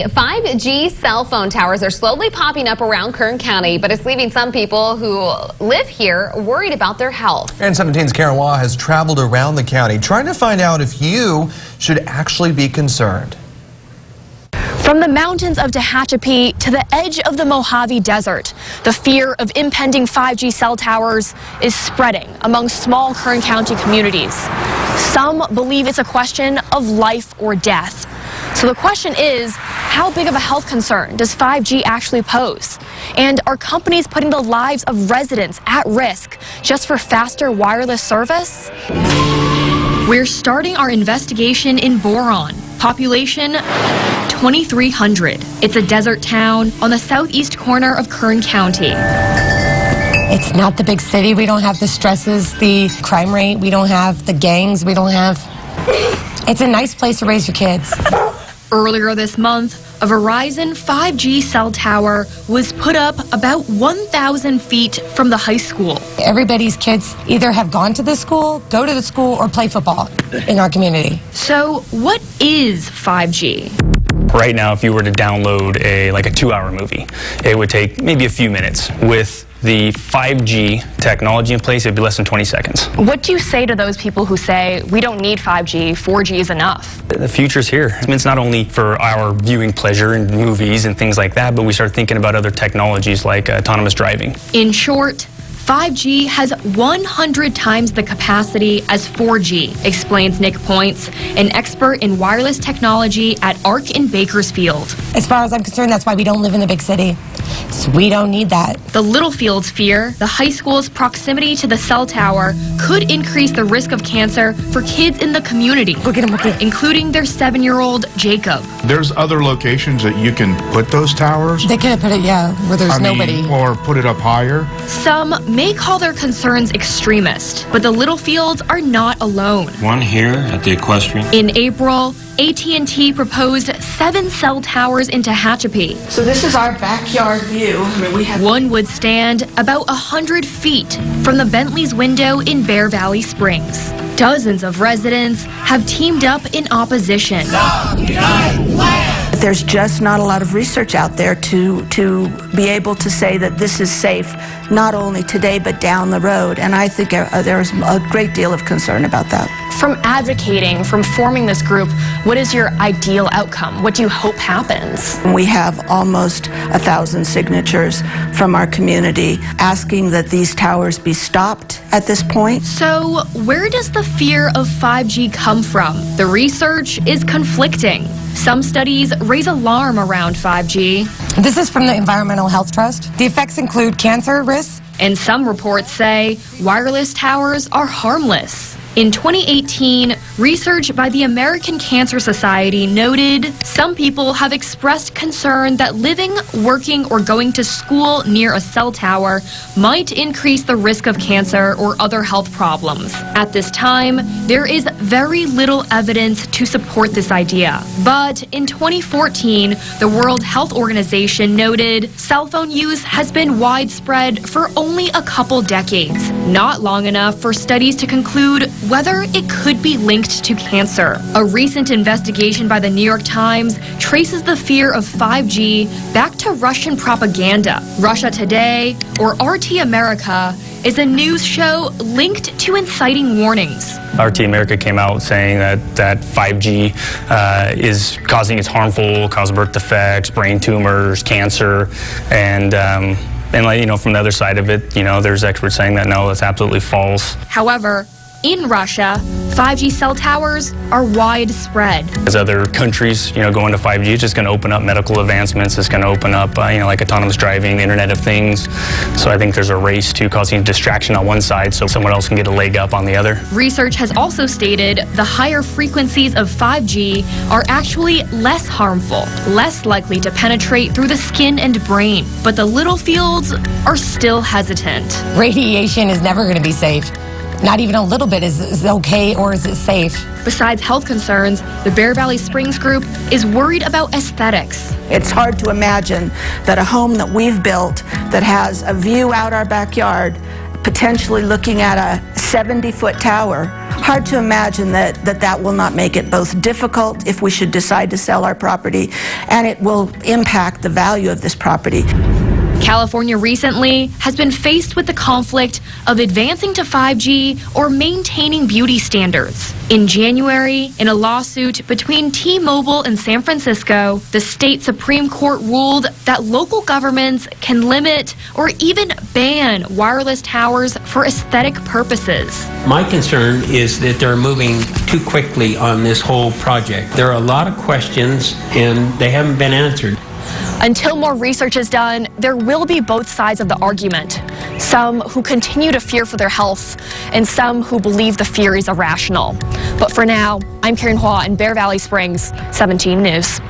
5G cell phone towers are slowly popping up around Kern County, but it's leaving some people who live here worried about their health. And 17's Karen Waugh has traveled around the county trying to find out if you should actually be concerned. From the mountains of Tehachapi to the edge of the Mojave Desert, the fear of impending 5G cell towers is spreading among small Kern County communities. Some believe it's a question of life or death. So the question is, how big of a health concern does 5G actually pose? And are companies putting the lives of residents at risk just for faster wireless service? We're starting our investigation in Boron. Population 2,300. It's a desert town on the southeast corner of Kern County. It's not the big city. We don't have the stresses, the crime rate. We don't have the gangs. We don't have... It's a nice place to raise your kids. Earlier this month, a Verizon 5G cell tower was put up about 1,000 feet from the high school. Everybody's kids either have gone to the school, go to the school, or play football in our community. So what is 5G? Right now, if you were to download a 2-hour movie, it would take maybe a few minutes. With the 5G technology in place, it'd be less than 20 seconds. What do you say to those people who say, we don't need 5G, 4G is enough? The future's here. I mean, it's not only for our viewing pleasure in movies and things like that, but we start thinking about other technologies like autonomous driving. In short, 5G has 100 times the capacity as 4G, explains Nick Points, an expert in wireless technology at ARC in Bakersfield. As far as I'm concerned, that's why we don't live in the big city. So we don't need that. The Littlefields fear the high school's proximity to the cell tower could increase the risk of cancer for kids in the community, including their 7-year-old Jacob. There's other locations that you can put those towers. They could have put it, where there's nobody. Or put it up higher. Some may call their concerns extremist, but the Littlefields are not alone. One here at the equestrian. In April, AT&T proposed 7 cell towers in Tehachapi. So this is our backyard view. One would stand about 100 feet from the Bentley's window in Bear Valley Springs. Dozens of residents have teamed up in opposition. There's just not a lot of research out there to be able to say that this is safe, not only today but down the road. And I think there's a great deal of concern about that. From advocating, from forming this group, what is your ideal outcome? What do you hope happens? We have almost 1,000 signatures from our community asking that these towers be stopped at this point. So where does the fear of 5G come from? The research is conflicting. Some studies raise alarm around 5G. This is from the Environmental Health Trust. The effects include cancer risks. And some reports say wireless towers are harmless. In 2018, research by the American Cancer Society noted some people have expressed concern that living, working, or going to school near a cell tower might increase the risk of cancer or other health problems. At this time, there is very little evidence to support this idea. But in 2014, the World Health Organization noted cell phone use has been widespread for only a couple decades, not long enough for studies to conclude whether it could be linked to cancer. A recent investigation by the New York Times traces the fear of 5G back to Russian propaganda. Russia Today, or RT America, is a news show linked to inciting warnings. RT America came out saying that 5G is causing it's harmful, cause birth defects, brain tumors, cancer, and from the other side of it, there's experts saying that no, that's absolutely false. However, in Russia, 5G cell towers are widespread. As other countries, go into 5G, it's just going to open up medical advancements. It's going to open up, like autonomous driving, the Internet of Things. So I think there's a race to causing distraction on one side so someone else can get a leg up on the other. Research has also stated the higher frequencies of 5G are actually less harmful, less likely to penetrate through the skin and brain. But the Littlefields are still hesitant. Radiation is never going to be safe. Not even a little bit is okay, or is it safe? Besides health concerns, the Bear Valley Springs group is worried about aesthetics. It's hard to imagine that a home that we've built that has a view out our backyard, potentially looking at a 70-foot tower, hard to imagine that will not make it both difficult if we should decide to sell our property, and it will impact the value of this property. California recently has been faced with the conflict of advancing to 5G or maintaining beauty standards. In January, in a lawsuit between T-Mobile and San Francisco, the state Supreme Court ruled that local governments can limit or even ban wireless towers for aesthetic purposes. My concern is that they're moving too quickly on this whole project. There are a lot of questions and they haven't been answered. Until more research is done, there will be both sides of the argument. Some who continue to fear for their health, and some who believe the fear is irrational. But for now, I'm Karen Hua in Bear Valley Springs, 17 News.